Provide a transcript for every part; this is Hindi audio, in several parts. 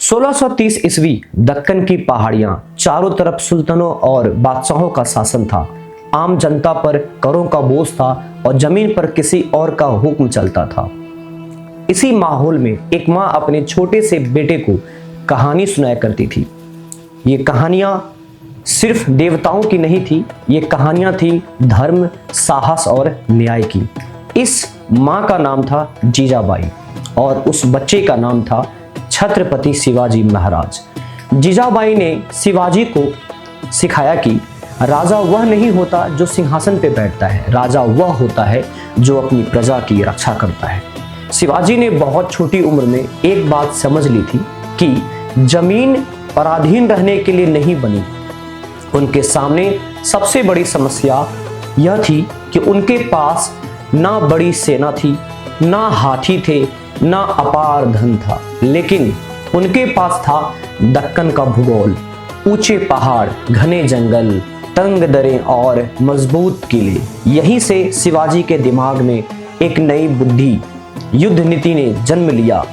1630 ईस्वी दक्कन की पहाड़ियां, चारों तरफ सुल्तानों और बादशाहों का शासन था। आम जनता पर करों का बोझ था और जमीन पर किसी और का हुक्म चलता था। इसी माहौल में एक माँ अपने छोटे से बेटे को कहानी सुनाया करती थी। ये कहानियां सिर्फ देवताओं की नहीं थी, ये कहानियां थी धर्म, साहस और न्याय की। इस माँ का नाम था जीजाबाई और उस बच्चे का नाम था छत्रपति शिवाजी महाराज। जीजाबाई ने शिवाजी को सिखाया कि राजा वह नहीं होता जो सिंहासन पे बैठता है, राजा वह होता है जो अपनी प्रजा की रक्षा करता है। शिवाजी ने बहुत छोटी उम्र में एक बात समझ ली थी कि जमीन पराधीन रहने के लिए नहीं बनी। उनके सामने सबसे बड़ी समस्या यह थी कि उनके पास ना बड़ी सेना थी, ना हाथी थे, ना अपार धन था, लेकिन उनके पास था दक्कन का भूगोल, ऊंचे पहाड़, घने जंगल, तंग दरें और मजबूत किले। यहीं से शिवाजी के दिमाग में एक नई बुद्धि, युद्ध नीति ने जन्म लिया।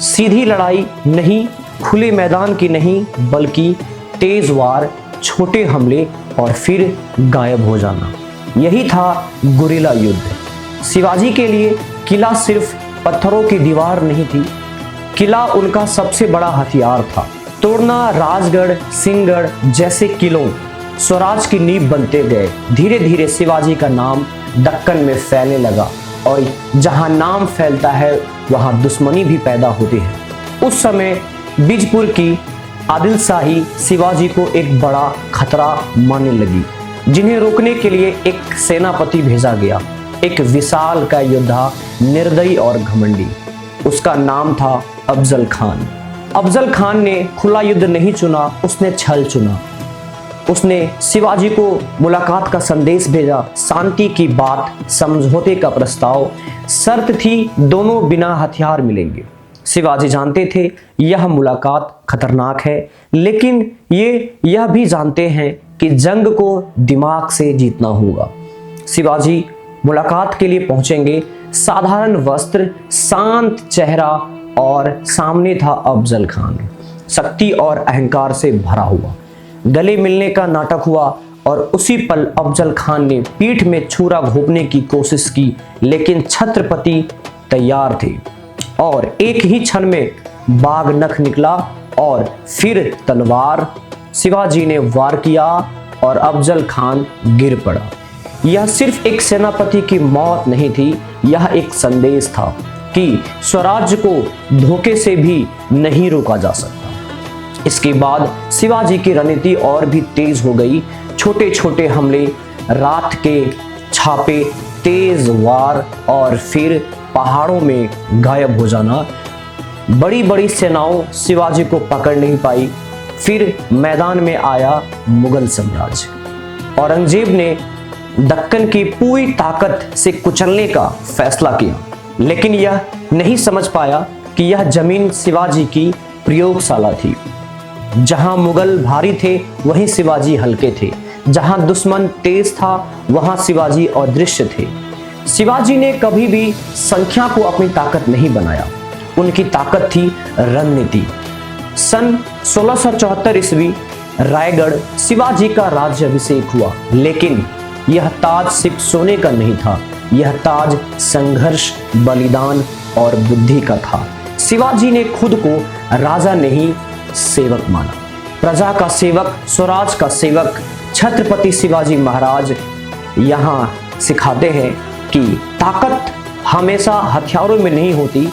सीधी लड़ाई नहीं, खुले मैदान की नहीं, बल्कि तेज वार, छोटे हमले और फिर गायब हो जाना। यही था गुरिल्ला युद्ध। शिवाजी के लिए किला सिर्फ पत्थरों की दीवार नहीं थी, किला उनका सबसे बड़ा हथियार था। तोड़ना राजगढ़, सिंहगढ़ जैसे किलों स्वराज की नींव बनते गए। धीरे धीरे शिवाजी का नाम दक्कन में फैलने लगा और जहां नाम फैलता है वहां दुश्मनी भी पैदा होती है। उस समय बीजपुर की आदिलशाही शिवाजी को एक बड़ा खतरा मानने लगी, जिन्हें रोकने के लिए एक सेनापति भेजा गया, एक विशाल का योद्धा, निर्दयी और घमंडी। उसका नाम था अफजल खान। अफजल खान ने खुला युद्ध नहीं चुना, उसने छल चुना। उसने शिवाजी को मुलाकात का संदेश भेजा, शांति की बात, समझौते का प्रस्ताव। शर्त थी दोनों बिना हथियार मिलेंगे। शिवाजी जानते थे यह मुलाकात खतरनाक है, लेकिन ये यह भी जानते हैं कि जंग को दिमाग से जीतना होगा। शिवाजी मुलाकात के लिए पहुंचेंगे, साधारण वस्त्र, शांत चेहरा और सामने था अफजल खान, शक्ति और अहंकार से भरा हुआ। गले मिलने का नाटक हुआ और उसी पल अफजल खान ने पीठ में छुरा घोंपने की कोशिश की, लेकिन छत्रपति तैयार थे और एक ही क्षण में बाघ नख निकला और फिर तलवार। शिवाजी ने वार किया और अफजल खान गिर पड़ा। यह सिर्फ एक सेनापति की मौत नहीं थी, यह एक संदेश था कि स्वराज्य को धोखे से भी नहीं रोका जा सकता। इसके बाद शिवाजी की रणनीति और भी तेज हो गई। छोटे छोटे हमले, रात के छापे, तेज वार और फिर पहाड़ों में गायब हो जाना। बड़ी बड़ी सेनाओं शिवाजी को पकड़ नहीं पाई। फिर मैदान में आया मुगल साम्राज्य। औरंगजेब ने दक्कन की पूरी ताकत से कुचलने का फैसला किया, लेकिन यह नहीं समझ पाया कि यह जमीन शिवाजी की प्रयोगशाला थी। जहां मुगल भारी थे वहीं शिवाजी हल्के थे, जहां दुश्मन तेज था वहां शिवाजी अदृश्य थे। शिवाजी ने कभी भी संख्या को अपनी ताकत नहीं बनाया, उनकी ताकत थी रणनीति। सन 1674 ईस्वी रायगढ़ शिवाजी का राज्याभिषेक हुआ, लेकिन यह ताज सिर्फ सोने का नहीं था, यह ताज संघर्ष, बलिदान और बुद्धि का था। शिवाजी ने खुद को राजा नहीं, सेवक माना। प्रजा का सेवक, स्वराज का सेवक। छत्रपति शिवाजी महाराज यहाँ सिखाते हैं कि ताकत हमेशा हथियारों में नहीं होती,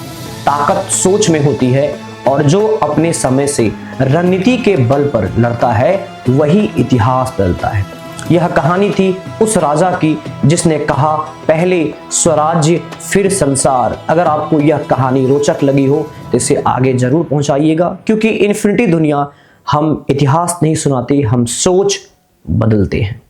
ताकत सोच में होती है, और जो अपने समय से रणनीति के बल पर लड़ता है वही इतिहास बदलता है। यह कहानी थी उस राजा की जिसने कहा, पहले स्वराज्य फिर संसार। अगर आपको यह कहानी रोचक लगी हो तो इसे आगे जरूर पहुंचाइएगा, क्योंकि इन्फिनिटी दुनिया हम इतिहास नहीं सुनाते, हम सोच बदलते हैं।